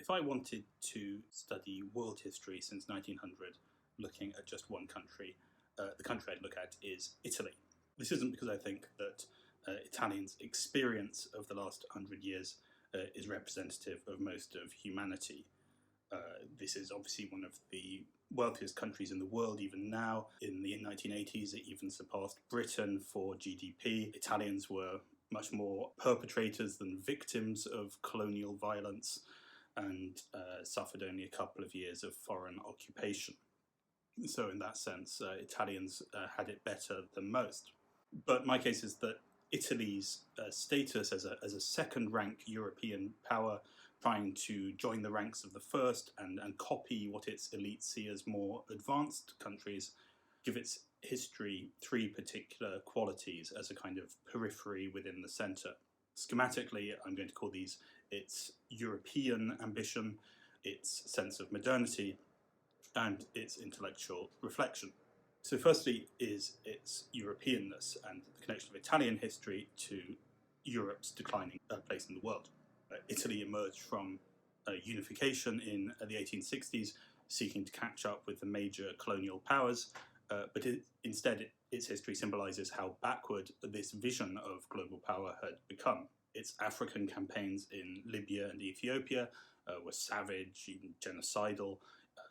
If I wanted to study world history since 1900, looking at just one country, the country I'd look at is Italy. This isn't because I think that Italians' experience of the last 100 years is representative of most of humanity. This is obviously one of the wealthiest countries in the world even now. In the 1980s, it even surpassed Britain for GDP. Italians were much more perpetrators than victims of colonial violence and suffered only a couple of years of foreign occupation. So in that sense, Italians had it better than most. But my case is that Italy's status as a second-rank European power, trying to join the ranks of the first and copy what its elites see as more advanced countries, give its history three particular qualities as a kind of periphery within the centre. Schematically, I'm going to call these its European ambition, its sense of modernity, and its intellectual reflection. So firstly is its Europeanness and the connection of Italian history to Europe's declining place in the world. Italy emerged from unification in the 1860s, seeking to catch up with the major colonial powers, but instead its history symbolises how backward this vision of global power had become. Its African campaigns in Libya and Ethiopia were savage, even genocidal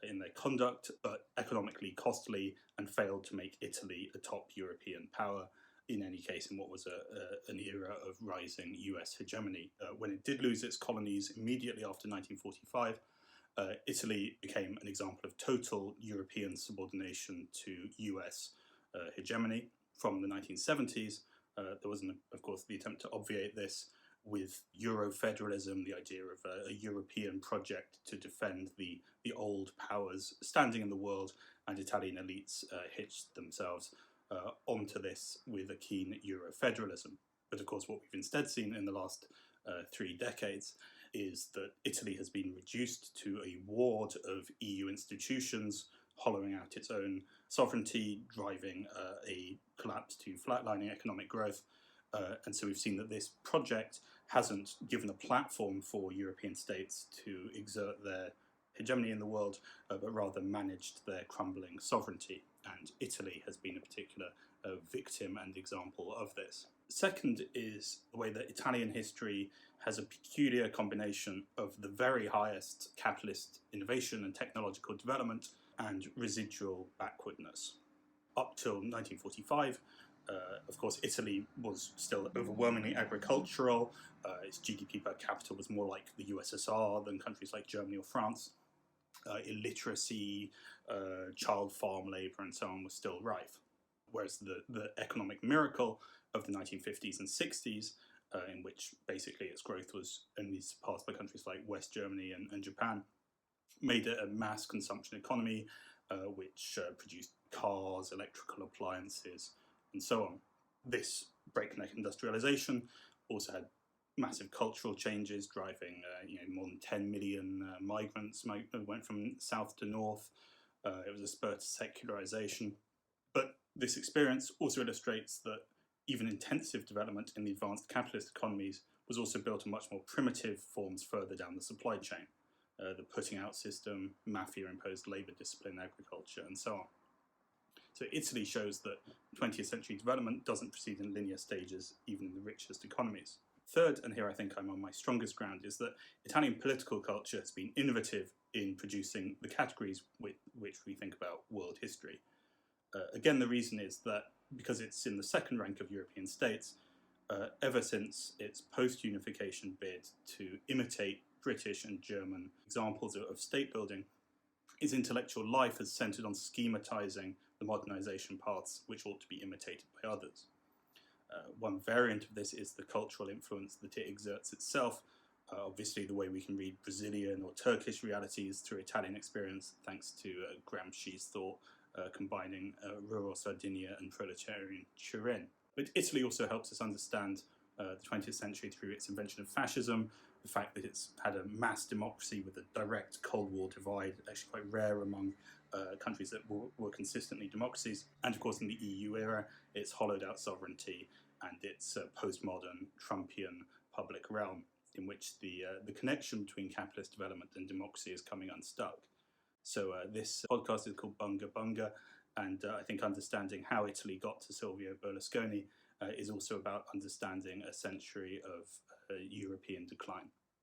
in their conduct, but economically costly and failed to make Italy a top European power, in any case in what was an era of rising US hegemony. When it did lose its colonies immediately after 1945, Italy became an example of total European subordination to US hegemony. From the 1970s, there was, of course, the attempt to obviate this with Euro-federalism, the idea of a European project to defend the old powers standing in the world, and Italian elites hitched themselves onto this with a keen Euro-federalism. But of course, what we've instead seen in the last 3 decades is that Italy has been reduced to a ward of EU institutions, hollowing out its own sovereignty, driving a collapse to flatlining economic growth. And so we've seen that this project hasn't given a platform for European states to exert their hegemony in the world, but rather managed their crumbling sovereignty. And Italy has been a particular victim and example of this. Second is the way that Italian history has a peculiar combination of the very highest capitalist innovation and technological development and residual backwardness. Up till 1945, of course, Italy was still overwhelmingly agricultural. Its GDP per capita was more like the USSR than countries like Germany or France. Illiteracy, child farm labour and so on was still rife. Whereas the economic miracle of the 1950s and 60s, in which basically its growth was only surpassed by countries like West Germany and Japan, made it a mass consumption economy which produced cars, electrical appliances, and so on. This breakneck industrialization also had massive cultural changes, driving more than 10 million migrants went from south to north. It was a spur to secularization. But this experience also illustrates that even intensive development in the advanced capitalist economies was also built on much more primitive forms further down the supply chain. The putting out system, mafia-imposed labour discipline, agriculture, and so on. So Italy shows that 20th century development doesn't proceed in linear stages, even in the richest economies. Third, and here I think I'm on my strongest ground, is that Italian political culture has been innovative in producing the categories with which we think about world history. Again, the reason is that because it's in the second rank of European states, ever since its post-unification bid to imitate British and German examples of state building, its intellectual life has centred on schematising the modernisation paths which ought to be imitated by others. One variant of this is the cultural influence that it exerts itself. Obviously, the way we can read Brazilian or Turkish realities through Italian experience, thanks to Gramsci's thought combining rural Sardinia and proletarian Turin. But Italy also helps us understand the 20th century through its invention of fascism, the fact that it's had a mass democracy with a direct Cold War divide, actually quite rare among countries that were consistently democracies. And of course, in the EU era, it's hollowed out sovereignty and its postmodern Trumpian public realm. in which the connection between capitalist development and democracy is coming unstuck. So this podcast is called Bunga Bunga, and I think understanding how Italy got to Silvio Berlusconi is also about understanding a century of European decline.